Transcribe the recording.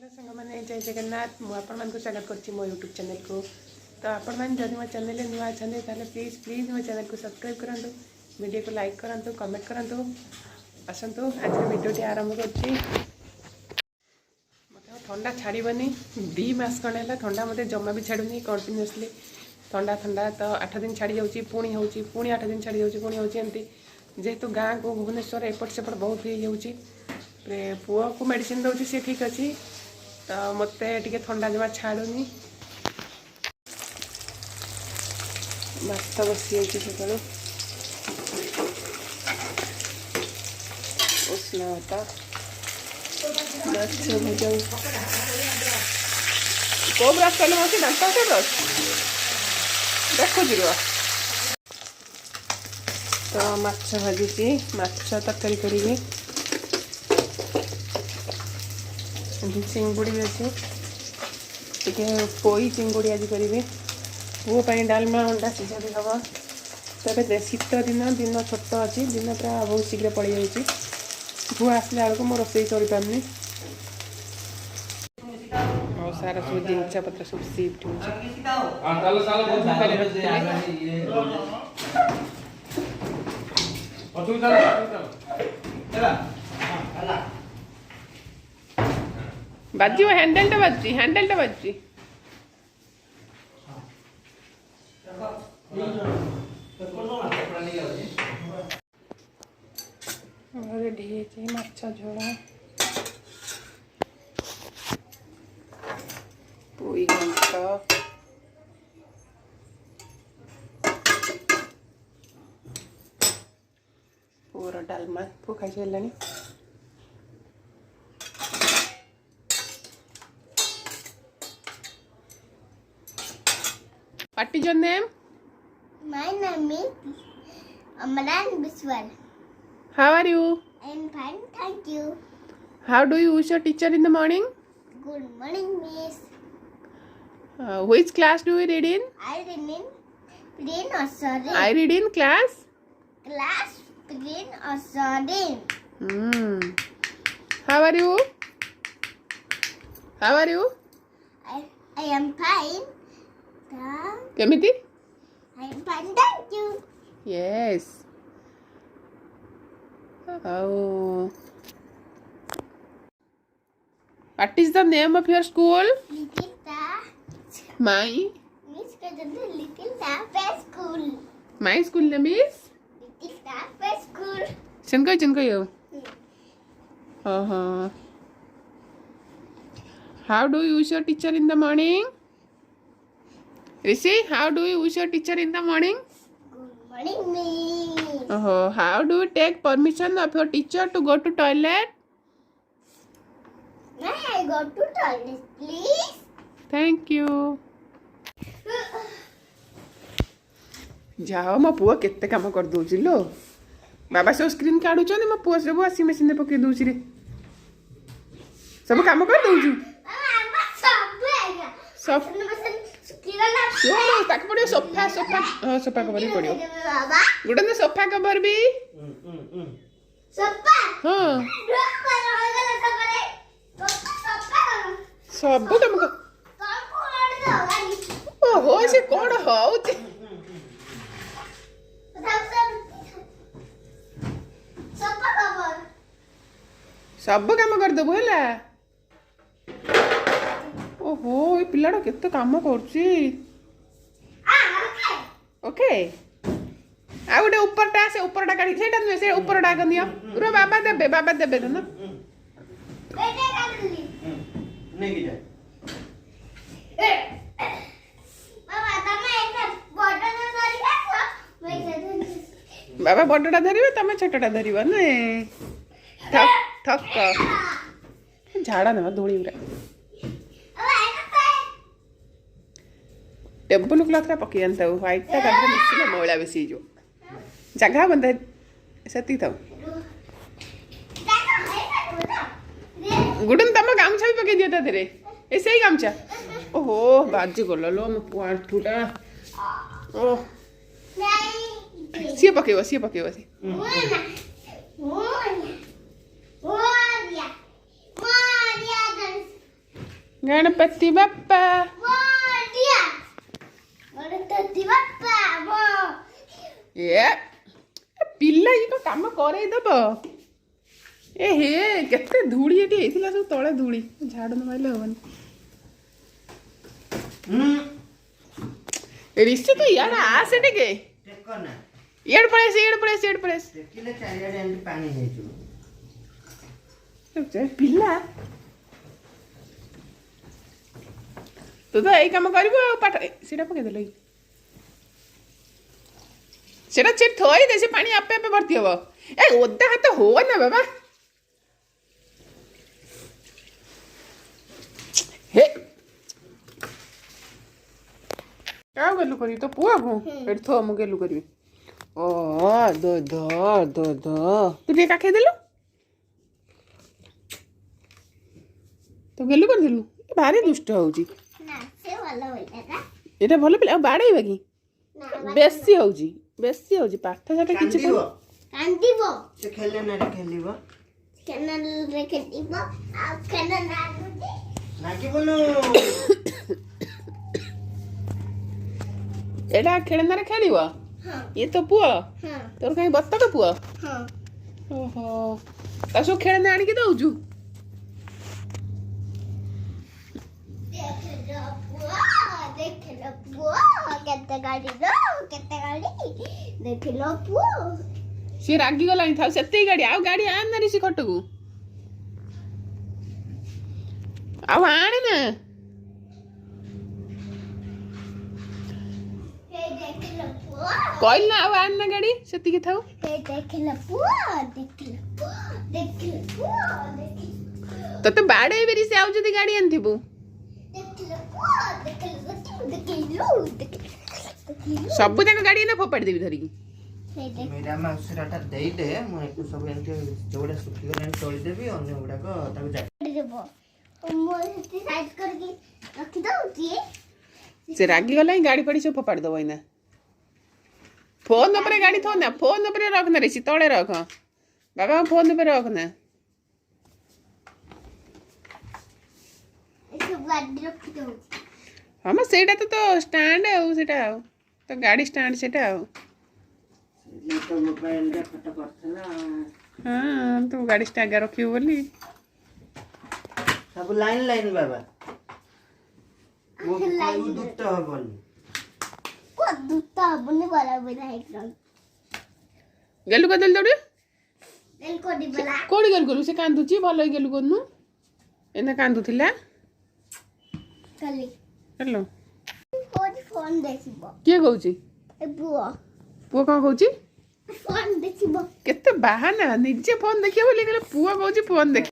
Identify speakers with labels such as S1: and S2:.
S1: Hello सांग मैंने जय जगन्नाथ मुझे स्वागत कर मो यूट्यूब चैनल को। तो आपण मैंने जब मो चैनल नुआ अच्छा प्लीज प्लीज मो चैनल को सब्सक्राइब करूँ, वीडियो को लाइक करूँ, कमेंट करूँ। आसतु आज वीडियो आरंभ कर ठंडा छाड़बनी 2 मास खंडे है ठंडा मत जमा भी छाड़ूनी कंटिन्यूअसली ठंडा ठंडा। तो 8 दिन छाड़ी जाऊँगी पुणी होची पुणी 8 दिन छाड़ी जाऊँगी पुणी होची एमती जेहेतु गाँ को भुवनेश्वर एपट सेपट बहुत हो पुओ को मेडिसिन दौर सी ठीक अच्छी। तो मत टे ठंडा जमा छाड़ूनी भात बसी सका उष्ण भात माछ भजा को ब्रश कल मत दांत ब्रश देखुच तो माछ भाजी माछ तरकारी करी चिंगुड़ी भी अच्छे टे पोई चिंगुड़ी आज करी पुओ डालमा अंडा सीझा भी हम। तो शीत दिन दिन छोट अच्छी दिन पूरा बहुत शीघ्र पड़ जाए पुओ आसला बेलू मो रोसई कर पारनी और सारा सब जिनसा पत्र सब सिफ्ट बाजी हैंडल टा बाजी रेडी माछ झोल पोई घंट पूरा डालमा पु खाई सारे What is your name?
S2: My name is Amaran Biswal.
S1: How are you?
S2: I am fine, thank you.
S1: How do you wish your teacher in the morning?
S2: Good morning, Miss.
S1: Which class do you read in?
S2: I read in pre-nursery.
S1: I read in class?
S2: Class pre-nursery.
S1: How are you? How are you?
S2: I am fine.
S1: Kemiti?
S2: I am fine, thank you.
S1: Yes. Oh. What is the name of your school?
S2: Little Ta.
S1: My
S2: Miss Little Ta Play School.
S1: My school name is?
S2: Little Ta Play School.
S1: Chinko yo. How do you wish your teacher in the morning? Rishi, how do you wish your teacher in the morning?
S2: Good morning, Miss.
S1: How do you take permission of your teacher to go to toilet?
S2: May I go to toilet, please?
S1: Thank you. जाओ मो पुआ केते काम कर दोची लो बाबा सब screen काढू छ मो पुआ सब वाशिंग मशीन पके दोची रे सब काम कर दोछु सब सोनो ताक पड़ियो सोफा सोफा सोफा कवर भी पड़ियो गुडन ने सोफा कवर भी
S2: सोफा
S1: हां सब काम कर ओहो से कोड होउती सब काम कर देबो हैला। ओहो ये पिलाडा केते काम करछि ओके आ गोटे ऊपरटा से ऊपरटा काढी सेटा नुए से ऊपरटा कर दियो रो बाबा देबे ना
S2: बेटे काढली
S3: नहीं की जाए
S2: बाबा तमे एक बटन धरि आछो मैं
S1: बाबा बडटा धरिबे तमे छोटटा धरिबो ने ठक ठक झाड़ा ना धूली उरा टेबल क्लॉथ पकई आनता व्हाइट टा कर मिसिले मैला बेसी जो जगह बंद सेती था गुडन तम गामछा भी पकई दिया तेरे ऐसे ही गामछा ओहो बाजी गलो लो म पुआठुटा ओ सी पकेबो सी गणपति बाप्पा
S2: मोरिया गणपति बाप्पा मो
S1: ए पिला को काम करे दब ए हे केते धूली एटी हेतिला सब तळे धूली झाड़ न माइले होवन ऋषि तो यार आसे टिके
S3: टेक ना
S1: एड पड़े
S3: टेकिले चारियाडे एंटी पानी हेजु
S1: पिला तू तो यही काम कर पाठ सीटा पकईदेल सेटा से थई दे से पानी आपे आपे भर्ती हम ए ओदा हाथ हो ना बाबा हे क्या गलु करी तो पुआ को एट थो मु गलु करी ओ दो दो दो दो तू टे काखे देलु तो गलु कर देलु भारी दुष्ट होउची
S2: ना से वाला होइला ना
S1: एटा भलो पिला बाड़ाइबा की
S2: ना
S1: बेसी होउची पाठ साठ किछि
S3: कांदिबो
S2: कांदिबो
S3: से खेले ना रे खेलिबो
S2: केनल रे केटिबो आ केनल ना गुटी
S3: नाकी बोलो
S1: एटा खेलना रे खेलिबो
S2: हां
S1: ये तो पुआ
S2: हां
S1: तोर कहीं बत्तक पुआ
S2: हां
S1: ओहो तासो खेलना आनी के दउजु
S2: देख लो पुआ केते गाड़ी देख लो पुआ
S1: सी रागी गलानी था सेते गाड़ी आउ गाड़ी आन ना ऋषि खटकू आउ आने ना
S2: हे देख लो पुआ
S1: कहल ना आउ आन ना गाड़ी सेती के थाउ
S2: हे देख लो पुआ देख लो पुआ
S1: तते बाड़े बेरी से आउ जदी गाड़ी आनथिबू
S2: देख लो पुआ देख लो
S1: सब तक गाड़ी ना फोपाड़ी देबी धरी
S2: हे देख
S3: मेरा माउसराटा देई दे मु एकु सब एंटी जोडा सुखी गले तोड़ी देबी अन्य गुडा को ताको जा
S2: देबो मो सेती साइड करके रखी दउची
S1: से रागी गला गाड़ी पड़ी सब फोपाड़ी दबो इना फोन ऊपर गाड़ी थो ना फोन ऊपर रख ना ऋषि तळे रख बाबा फोन ऊपर रख ना
S2: सब गाड़ी रखी दउची
S1: हम सेटा तो स्टैंड है सेटा तो गाड़ी स्टैंड सेटा
S3: ये तो मोबाइल रे फोटो करथला
S1: हाँ तो गाड़ी स्टैंड रखी बोली
S3: सब लाइन लाइन बाबा वो कोई दुट हबनी
S2: को दूता बने वाला बना एकदम
S1: गेलु कदल दौड़े
S2: दिल को दी बला
S1: कोड़ी गल गलु से कांदुची भलो गेलु कोनु एना कांदुथिला
S2: कली
S1: हेलो
S2: फोन देखिबो
S1: किए कहूची
S2: ए बुआ
S1: पुआ कौन कहूची
S2: फोन देखिबो
S1: केते बाहाना निजे फोन देखिए बोली गेले पुआ कहूची फोन देख